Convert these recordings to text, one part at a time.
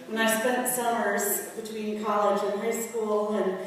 when I spent summers between college and high school and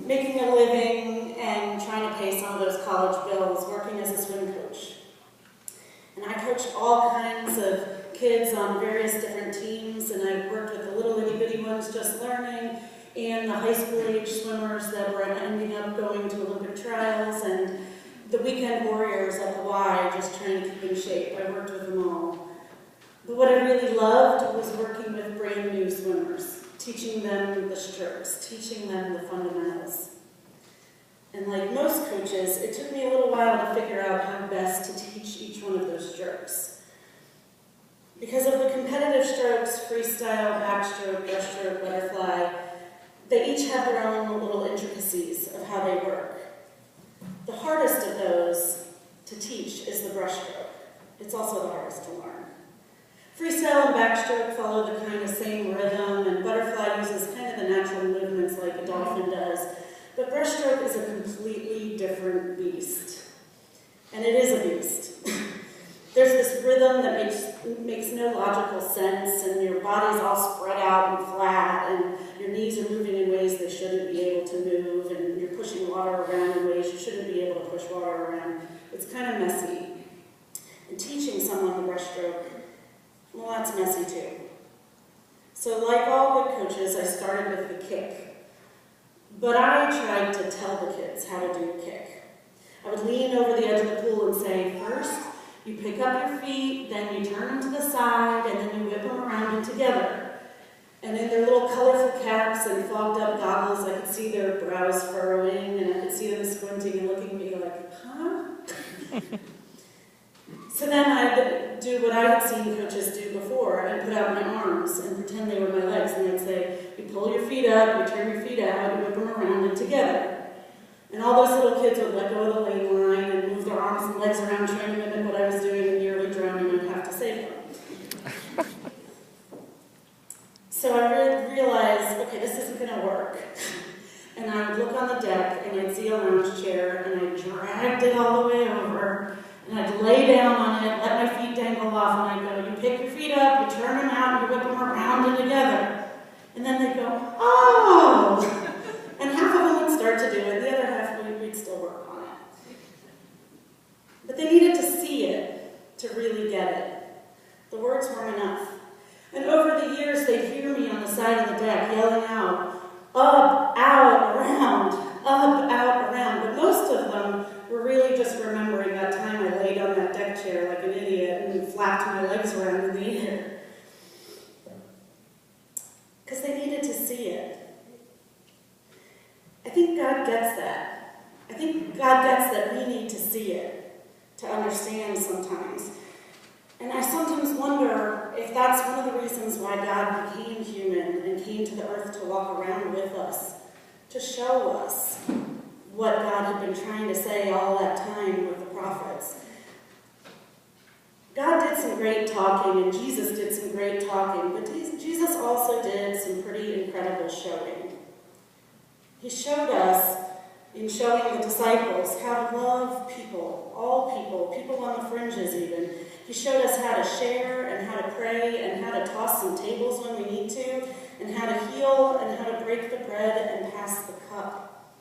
making a living and trying to pay some of those college bills, working as a swim coach. And I coached all kinds of kids on various different teams, and I worked with the little itty-bitty ones just learning, and the high school age swimmers that were ending up going to Olympic trials, and the weekend warriors at the Y just trying to keep in shape. I worked with them all. But what I really loved was working with brand new swimmers, teaching them the strokes, teaching them the fundamentals. And like most coaches, it took me a little while to figure out how best to teach each one of those strokes. Because of the competitive strokes, freestyle, backstroke, breaststroke, butterfly, they each have their own little intricacies of how they work. The hardest of those to teach is the breaststroke. It's also the hardest to learn. Freestyle and backstroke follow the kind of same rhythm, and butterfly uses kind of the natural movements like a dolphin does. But breaststroke is a completely different beast. And it is a beast. There's this rhythm that makes no logical sense, and your body's all spread out and flat, and your knees are moving in ways they shouldn't be able to move, and you're pushing water around in ways you shouldn't be able to push water around. It's kind of messy. And teaching someone the breaststroke, well, that's messy too. So like all good coaches, I started with the kick. But I tried to tell the kids how to do a kick. I would lean over the edge of the pool and say, first, you pick up your feet, then you turn them to the side, and then you whip them around and together. And in their little colorful caps and fogged up goggles, I could see their brows furrowing, and I could see them squinting and looking at me like, huh? So then I'd do what I had seen coaches do before. I'd put out my arms and pretend they were my legs, and I'd say, you pull your feet up, you turn your feet out, you whip them around and together. And all those little kids would let go of the lane line and move their arms and legs around, trying to mimic what I was doing, and nearly drowning and have to save them. So I realized, okay, this isn't going to work. And I would look on the deck, and I'd see a lounge chair, and I dragged it all the way over, and I'd lay down on it, let my feet dangle off, and I'd go, you pick your feet up, you turn them out, and you whip them around and together. And then they'd go, oh! And half of them would start to do it, the other half we'd still work on it. But they needed to see it to really get it. The words weren't enough. And over the years, they'd hear me on the side of the deck yelling out, up, out, around, up, out, around. But most of them were really just remembering that time I laid on that deck chair like an idiot and flapped my legs around in the air. Because they needed to see it. I think God gets that. I think God gets that we need to see it, to understand sometimes. And I sometimes wonder if that's one of the reasons why God became human and came to the earth to walk around with us, to show us what God had been trying to say all that time with the prophets. God did some great talking, and Jesus did some great talking, but Jesus also did some pretty incredible showing. He showed us, in showing the disciples, how to love people, all people, people on the fringes even. He showed us how to share and how to pray and how to toss some tables when we need to, and how to heal and how to break the bread and pass the cup.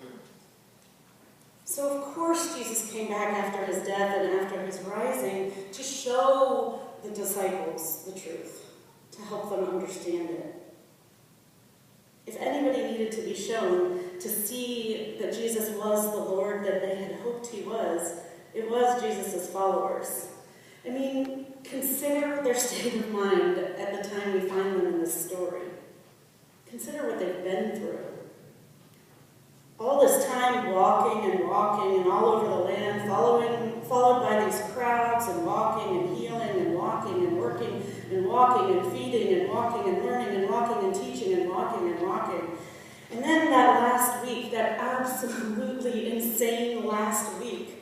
So of course Jesus came back after his death and after his rising to show the disciples the truth, to help them understand it. If anybody needed to be shown to see that Jesus was the Lord that they had hoped he was, it was Jesus' followers. I mean, consider their state of mind at the time we find them in this story. Consider what they've been through. All this time walking and all over the land, followed by these crowds, and walking and healing and walking and working and walking and feeding and walking and learning and walking and teaching and walking and walking. And then that last week, that absolutely insane last week,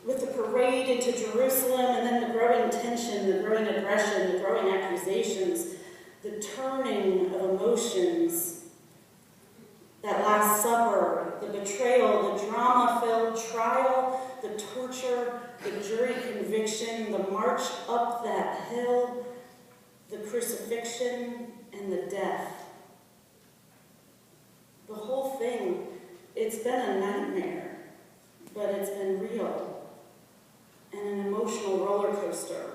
with the parade into Jerusalem, and then the growing tension, the growing aggression, the growing accusations, the turning of emotions, that Last Supper, the betrayal, the drama-filled trial, the torture, the jury conviction, the march up that hill, the crucifixion, and the death. The whole thing, it's been a nightmare, but it's been real and an emotional roller coaster.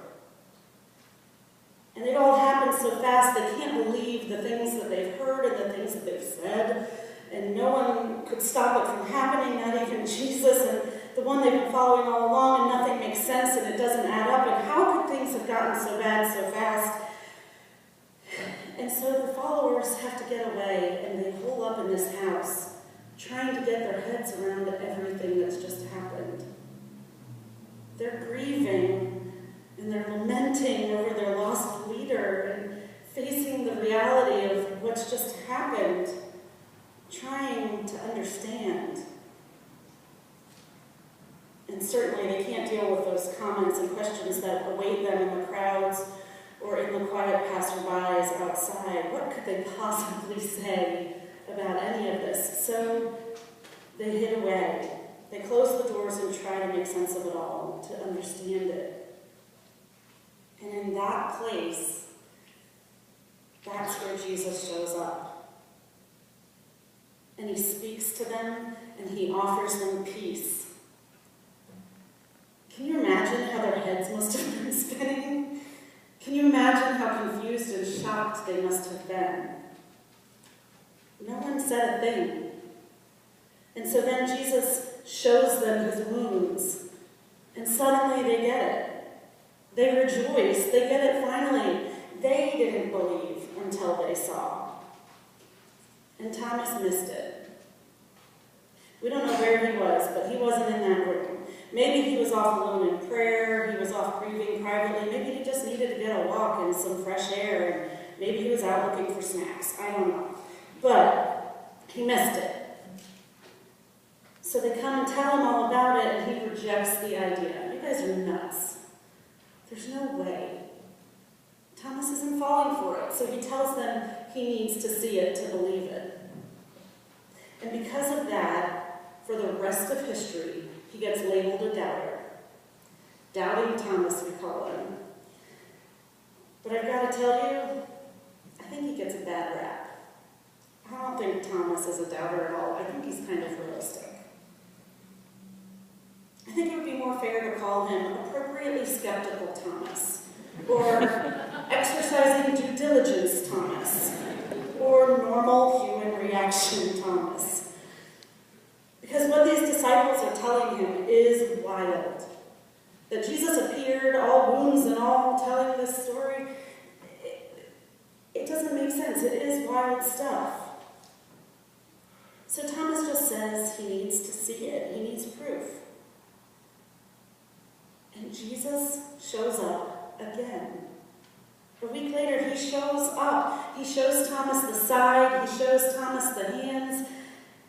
And it all happened so fast they can't believe the things that they've heard and the things that they've said, and no one could stop it from happening, not even Jesus and the one they've been following all along, and nothing makes sense and it doesn't add up. And how could things have gotten so bad so fast? And so the followers have to get away, and they hole up in this house, trying to get their heads around everything that's just happened. They're grieving, and they're lamenting over their lost leader, and facing the reality of what's just happened, trying to understand. And certainly they can't deal with those comments and questions that await them in the crowds or in the quiet passerbys outside. What could they possibly say about any of this? So they hid away. They close the doors and try to make sense of it all, to understand it. And in that place, that's where Jesus shows up. And he speaks to them, and he offers them peace. Can you imagine how their heads must have been spinning? Can you imagine how confused and shocked they must have been? No one said a thing. And so then Jesus shows them his wounds, and suddenly they get it. They rejoice. They get it finally. They didn't believe until they saw. And Thomas missed it. We don't know where he was, but he wasn't in that room. Maybe he was off alone in prayer. He was off grieving privately. Maybe he just needed to get a walk and some fresh air. And maybe he was out looking for snacks. I don't know. But he missed it. So they come and tell him all about it, and he rejects the idea. You guys are nuts. There's no way. Thomas isn't falling for it. So he tells them he needs to see it to believe it. And because of that, for the rest of history, he gets labeled a doubter. Doubting Thomas, we call him. But I've got to tell you, I think he gets a bad rap. I don't think Thomas is a doubter at all. I think he's kind of realistic. I think it would be more fair to call him appropriately skeptical Thomas, or exercising due diligence Thomas, or normal human reaction Thomas. Because what these disciples are telling him is wild. That Jesus appeared, all wounds and all, telling this story, it doesn't make sense. It is wild stuff. So Thomas just says he needs to see it. He needs proof. And Jesus shows up again. A week later, he shows up. He shows Thomas the side. He shows Thomas the hands.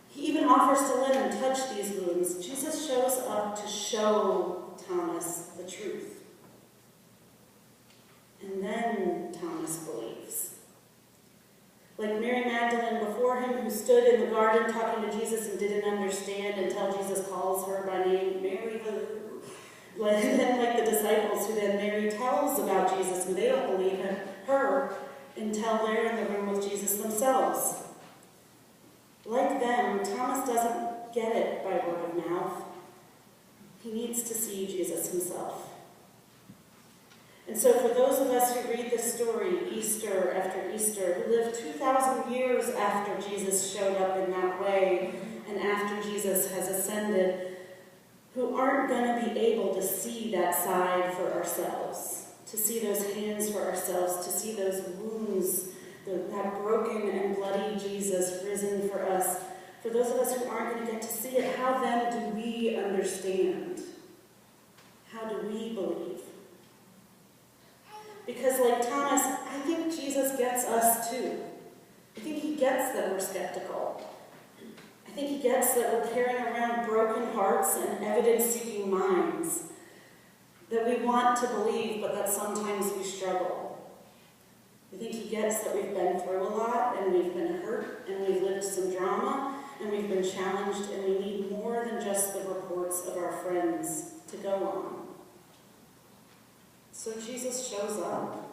He even offers to let him touch these wounds. Jesus shows up to show Thomas the truth. And then Thomas believes. Like Mary Magdalene before him, who stood in the garden talking to Jesus and didn't understand until Jesus calls her by name, Mary. And then like the disciples who then Mary tells about Jesus, and they don't believe her until they're in the room with Jesus themselves. Like them, Thomas doesn't get it by word of mouth. He needs to see Jesus himself. And so for those of us who read this story Easter after Easter, who lived 2,000 years after Jesus showed up in that way, and after Jesus has ascended, who aren't going to be able to see that side for ourselves, to see those hands for ourselves, to see those wounds, that broken and bloody Jesus risen for us. For those of us who aren't going to get to see it, how then do we understand? How do we believe? Because like Thomas, I think Jesus gets us too. I think he gets that we're skeptical. I think he gets that we're carrying around broken hearts and evidence-seeking minds, that we want to believe, but that sometimes we struggle. I think he gets that we've been through a lot, and we've been hurt, and we've lived some drama, and we've been challenged, and we need more than just the reports of our friends to go on. So Jesus shows up.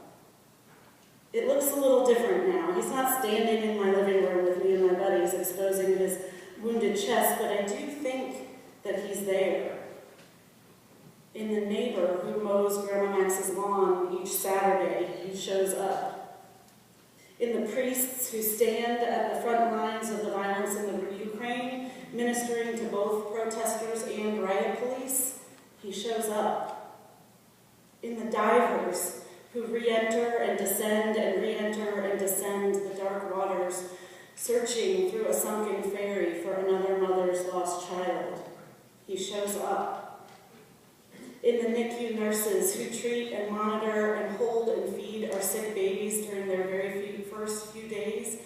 It looks a little different now. He's not standing in my living room with me and my buddies exposing his wounded chest, but I do think that he's there. In the neighbor who mows Grandma Max's lawn each Saturday, he shows up. In the priests who stand at the front lines of the violence in the Ukraine, ministering to both protesters and riot police, he shows up. In the divers who re-enter and descend and re-enter and descend the dark waters, searching through a sunken ferry for another mother's lost child, he shows up. In the NICU nurses who treat and monitor and hold and feed our sick babies during their first few days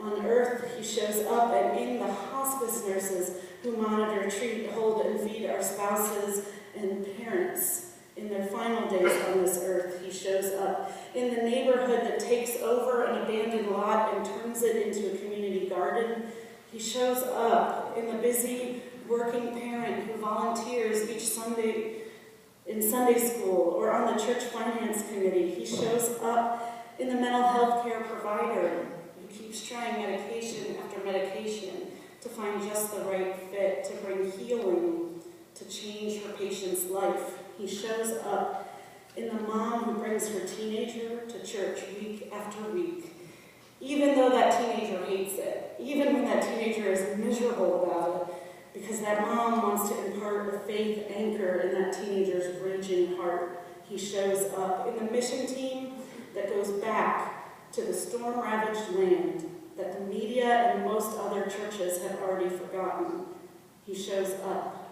on earth, he shows up. And in the hospice nurses who monitor, treat, hold, and feed our spouses and parents in their final days on this earth, he shows up. In the neighborhood that takes over an abandoned lot and turns it into a community garden, he shows up. In the busy working parent who volunteers each Sunday in Sunday school or on the church finance committee, he shows up. In the mental health care provider who keeps trying medication after medication to find just the right fit, to bring healing, to change her patient's life, he shows up. In the mom who brings her teenager to church week after week, even though that teenager hates it, even when that teenager is miserable about it, because that mom wants to impart a faith anchor in that teenager's raging heart, he shows up. In the mission team that goes back to the storm-ravaged land that the media and most other churches have already forgotten, he shows up.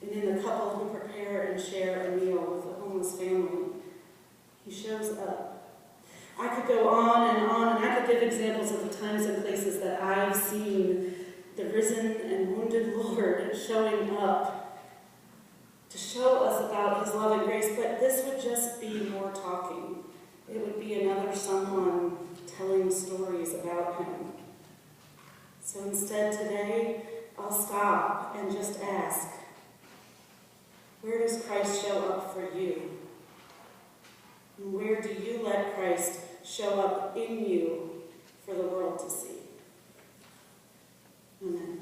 And in the couple who prepare and share a meal with a homeless family, he shows up. I could go on, and I could give examples of the times and places that I've seen the risen and wounded Lord showing up to show us about his love and grace, but this would just be more talking. It would be another someone telling stories about him. So instead today, I'll stop and just ask, where does Christ show up for you? And where do you let Christ show up in you for the world to see? Amen.